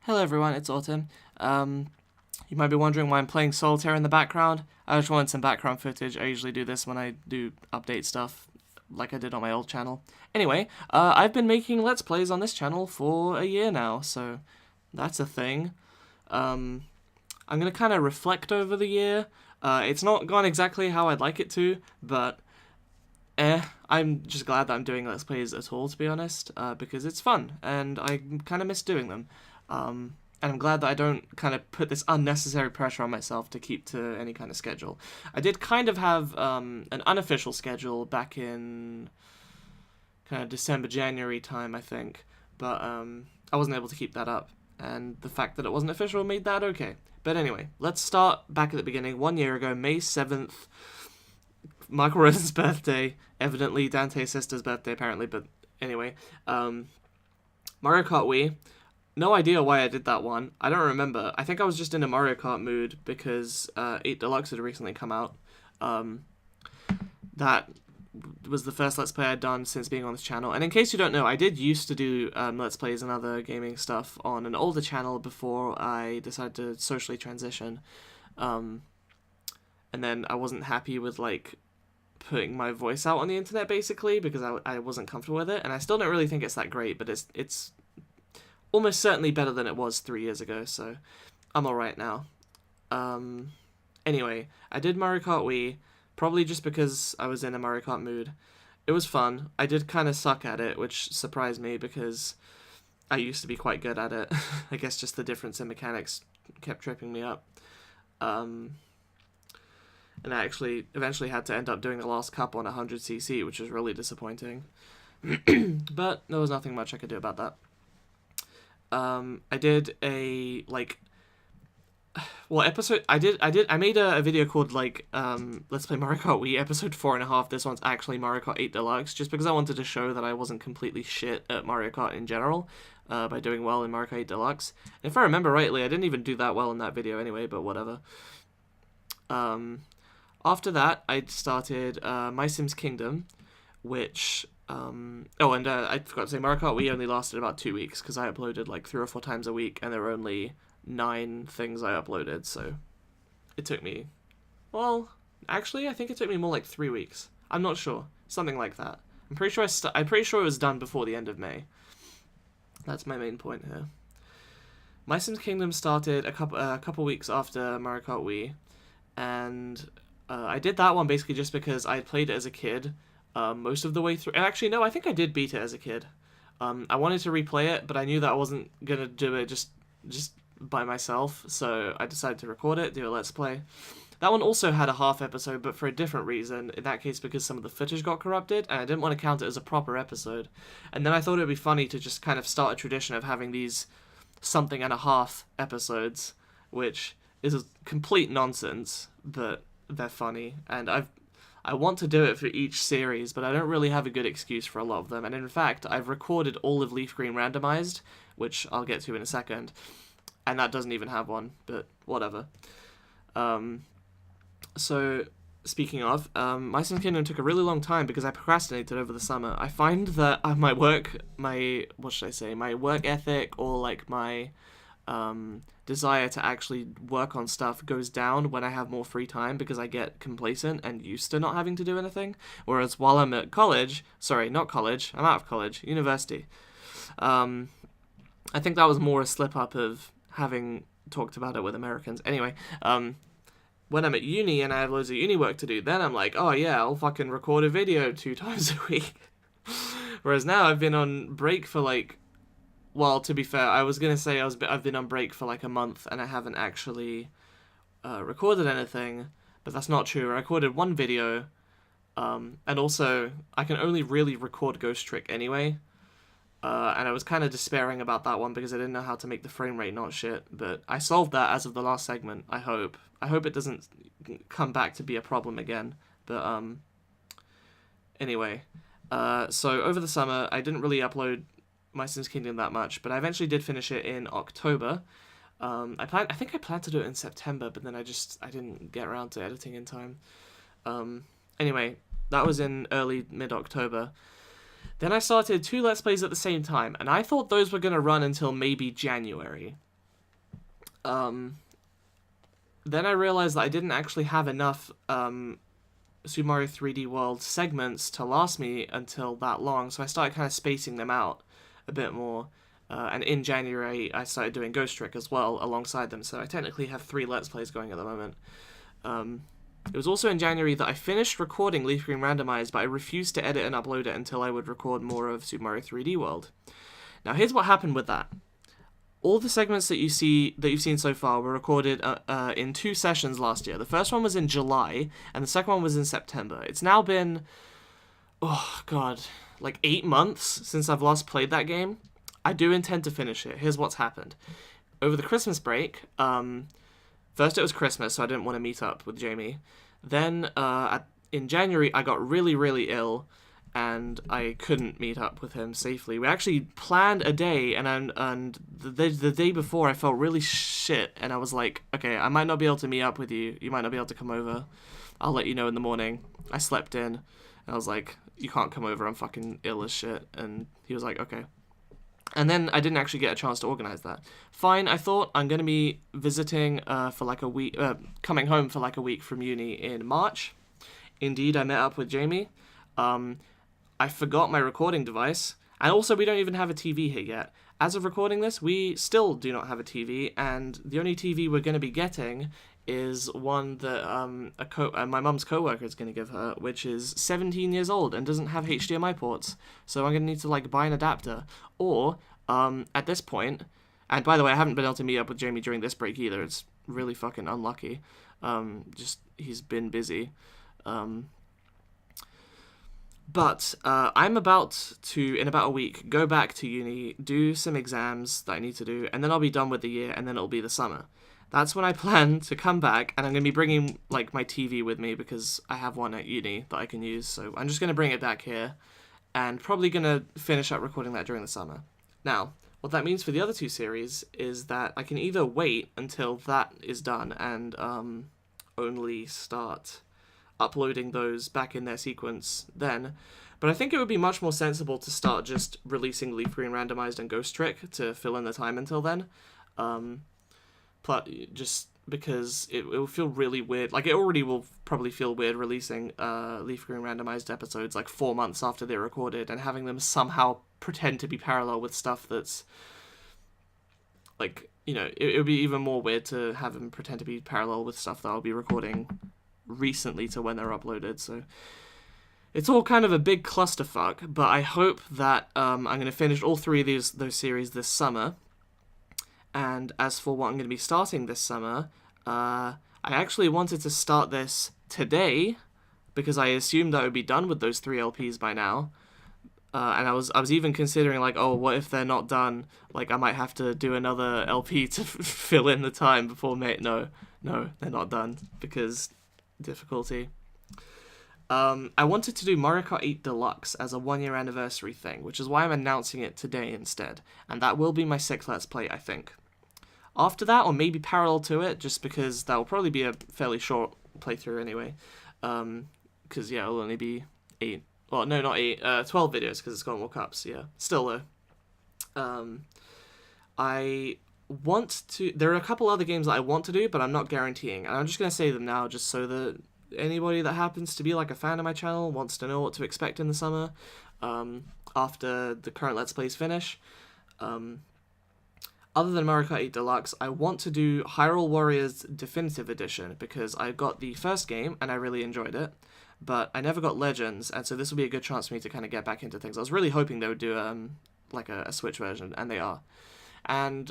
Hello everyone, it's Autumn. You might be wondering why I'm playing Solitaire in the background. I just wanted some background footage. I usually do this when I do update stuff, like I did on my old channel. Anyway, I've been making Let's Plays on this channel for a year now, so that's a thing. I'm gonna kind of reflect over the year. It's not gone exactly how I'd like it to, but I'm just glad that I'm doing Let's Plays at all, to be honest, because it's fun, and I kind of miss doing them. And I'm glad that I don't kind of put this unnecessary pressure on myself to keep to any kind of schedule. I did kind of have an unofficial schedule back in kind of December, January time, I think, but I wasn't able to keep that up, and the fact that it wasn't official made that okay. But anyway, let's start back at the beginning. 1 year ago, May 7th, Michael Rosen's birthday, evidently Dante's sister's birthday apparently, but anyway, Mario Kart Wii. No idea why I did that one. I don't remember. I think I was just in a Mario Kart mood because 8 Deluxe had recently come out. That was the first Let's Play I'd done since being on this channel. And in case you don't know, I did used to do Let's Plays and other gaming stuff on an older channel before I decided to socially transition. And then I wasn't happy with, like, putting my voice out on the internet, basically, because I wasn't comfortable with it. And I still don't really think it's that great, but it's almost certainly better than it was 3 years ago, so I'm alright now. Anyway, I did Mario Kart Wii, probably just because I was in a Mario Kart mood. It was fun. I did kind of suck at it, which surprised me because I used to be quite good at it. I guess just the difference in mechanics kept tripping me up. And I actually eventually had to end up doing the last cup on 100cc, which was really disappointing. But there was nothing much I could do about that. I did a, like, episode, I made a video called, like, Let's Play Mario Kart Wii, episode 4.5, this one's actually Mario Kart 8 Deluxe, just because I wanted to show that I wasn't completely shit at Mario Kart in general, by doing well in Mario Kart 8 Deluxe. And if I remember rightly, I didn't even do that well in that video anyway, but whatever. After that, I started, My Sims Kingdom, which... I forgot to say, Mario Kart Wii only lasted about 2 weeks, because I uploaded like 3 or 4 times a week, and there were only 9 things I uploaded, so it took me, well, actually, I think it took me more like 3 weeks. I'm not sure. Something like that. I'm pretty sure it was done before the end of May. That's my main point here. My Sims Kingdom started a couple weeks after Mario Kart Wii, and I did that one basically just because I had played it as a kid, most of the way through. Actually, no, I think I did beat it as a kid. I wanted to replay it, but I knew that I wasn't gonna do it just by myself, so I decided to record it, do a Let's Play. That one also had a half episode, but for a different reason, in that case because some of the footage got corrupted, and I didn't want to count it as a proper episode. And then I thought it would be funny to just kind of start a tradition of having these something and a half episodes, which is a complete nonsense, but they're funny, and I want to do it for each series, but I don't really have a good excuse for a lot of them. And in fact, I've recorded all of Leaf Green Randomized, which I'll get to in a second, and that doesn't even have one, but whatever. So, speaking of, My Sims Kingdom took a really long time because I procrastinated over the summer. I find that my work ethic, or like my desire to actually work on stuff goes down when I have more free time because I get complacent and used to not having to do anything. Whereas while I'm at college, I'm out of college, university. I think that was more a slip up of having talked about it with Americans. Anyway, when I'm at uni and I have loads of uni work to do, then I'm like, oh yeah, I'll fucking record a video 2 times a week. Whereas now I've been on break for like, well, to be fair, I was gonna say I've been on break for like a month and I haven't actually recorded anything, but that's not true. I recorded 1 video, and also I can only really record Ghost Trick anyway, and I was kind of despairing about that one because I didn't know how to make the frame rate not shit, but I solved that as of the last segment, I hope. I hope it doesn't come back to be a problem again, but anyway, so over the summer I didn't really upload My Sims Kingdom that much, but I eventually did finish it in October. I think I planned to do it in September, but then I didn't get around to editing in time. Anyway, that was in mid-October. Then I started 2 Let's Plays at the same time, and I thought those were going to run until maybe January. Um, then I realized that I didn't actually have enough Super Mario 3D World segments to last me until that long, so I started kind of spacing them out a bit more. And in January, I started doing Ghost Trick as well alongside them, so I technically have 3 Let's Plays going at the moment. It was also in January that I finished recording Leaf Green Randomized, but I refused to edit and upload it until I would record more of Super Mario 3D World. Now, here's what happened with that. All the segments that you've seen so far were recorded in 2 sessions last year. The first one was in July, and the second one was in September. It's now been, oh god, like 8 months since I've last played that game. I do intend to finish it. Here's what's happened. Over the Christmas break, first it was Christmas, so I didn't want to meet up with Jamie. Then in January, I got really, really ill, and I couldn't meet up with him safely. We actually planned a day, and the day before I felt really shit, and I was like, okay, I might not be able to meet up with you. You might not be able to come over. I'll let you know in the morning. I slept in, and I was like, you can't come over. I'm fucking ill as shit. And he was like, okay. And then I didn't actually get a chance to organize that. Fine, I thought I'm going to be visiting for like a week, coming home for like a week from uni in March. Indeed, I met up with Jamie. I forgot my recording device, and also we don't even have a TV here yet. As of recording this, we still do not have a TV, and the only TV we're going to be getting is one that my mum's coworker is going to give her, which is 17 years old and doesn't have HDMI ports. So I'm going to need to like buy an adapter, or at this point, and by the way, I haven't been able to meet up with Jamie during this break either. It's really fucking unlucky. Just he's been busy. But I'm about to, in about a week, go back to uni, do some exams that I need to do, and then I'll be done with the year, and then it'll be the summer. That's when I plan to come back, and I'm going to be bringing like my TV with me because I have one at uni that I can use, so I'm just going to bring it back here, and probably going to finish up recording that during the summer. Now, what that means for the other 2 series is that I can either wait until that is done and only start uploading those back in their sequence then, but I think it would be much more sensible to start just releasing Leaf Green Randomized and Ghost Trick to fill in the time until then, just because it will feel really weird. Like, it already will probably feel weird releasing Leaf Green Randomized episodes like 4 months after they're recorded and having them somehow pretend to be parallel with stuff that's like, you know, it would be even more weird to have them pretend to be parallel with stuff that I'll be recording recently to when they're uploaded. So it's all kind of a big clusterfuck, but I hope that I'm going to finish all 3 of those series this summer. And as for what I'm going to be starting this summer, I actually wanted to start this today because I assumed I would be done with those 3 LPs by now. And I was even considering like, oh, what if they're not done? Like, I might have to do another LP to fill in the time before May. No, they're not done because difficulty. I wanted to do Mario Kart 8 Deluxe as a 1-year anniversary thing, which is why I'm announcing it today instead, and that will be my 6th Let's Play, I think. After that, or maybe parallel to it, just because that will probably be a fairly short playthrough anyway, because yeah, it'll only be 8, well, no, not 8, 12 videos, because it's got more cups, yeah. Still though, I want to, there are a couple other games that I want to do, but I'm not guaranteeing, and I'm just going to say them now, just so that anybody that happens to be like a fan of my channel wants to know what to expect in the summer, after the current Let's Plays finish. Other than Mario Kart 8 Deluxe, I want to do Hyrule Warriors Definitive Edition, because I got the first game, and I really enjoyed it, but I never got Legends, and so this will be a good chance for me to kind of get back into things. I was really hoping they would do, like a Switch version, and they are. And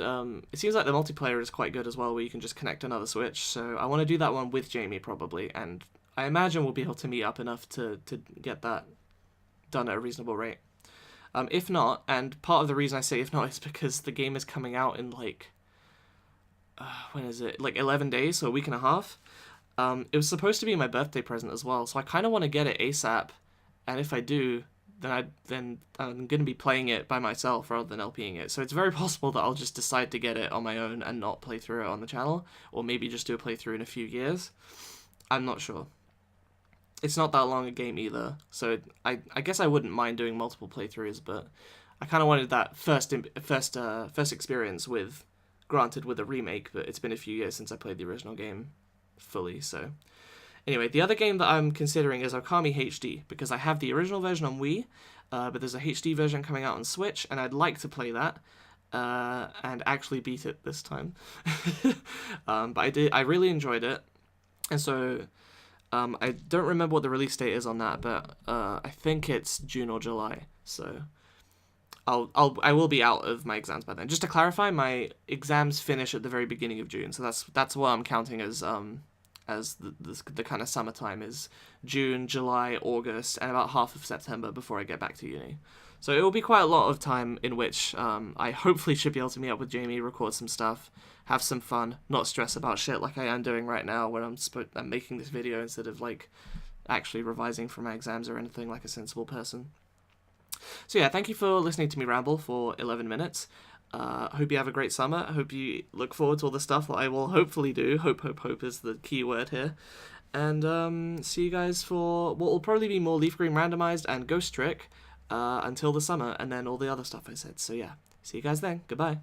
it seems like the multiplayer is quite good as well, where you can just connect another Switch, so I want to do that one with Jamie, probably, and I imagine we'll be able to meet up enough to get that done at a reasonable rate. If not, and part of the reason I say if not is because the game is coming out in, like, when is it? Like 11 days, so a week and a half. It was supposed to be my birthday present as well, so I kind of want to get it ASAP, and if I do, then I'm going to be playing it by myself rather than LPing it. So it's very possible that I'll just decide to get it on my own and not play through it on the channel, or maybe just do a playthrough in a few years. I'm not sure. It's not that long a game either, so I guess I wouldn't mind doing multiple playthroughs, but I kind of wanted that first experience with granted with a remake, but it's been a few years since I played the original game fully, so... Anyway, the other game that I'm considering is Okami HD, because I have the original version on Wii, but there's a HD version coming out on Switch, and I'd like to play that, and actually beat it this time. But I really enjoyed it, and so I don't remember what the release date is on that, but I think it's June or July, so I will be out of my exams by then. Just to clarify, my exams finish at the very beginning of June, so that's what I'm counting as the kind of summertime is June, July, August, and about half of September before I get back to uni. So it will be quite a lot of time in which I hopefully should be able to meet up with Jamie, record some stuff, have some fun, not stress about shit like I am doing right now when I'm making this video instead of like actually revising for my exams or anything like a sensible person. So yeah, thank you for listening to me ramble for 11 minutes. Hope you have a great summer. I hope you look forward to all the stuff that I will hopefully do. Hope is the key word here. And see you guys for what will probably be more Leaf Green Randomized and Ghost Trick until the summer, and then all the other stuff I said. So yeah, see you guys then. Goodbye.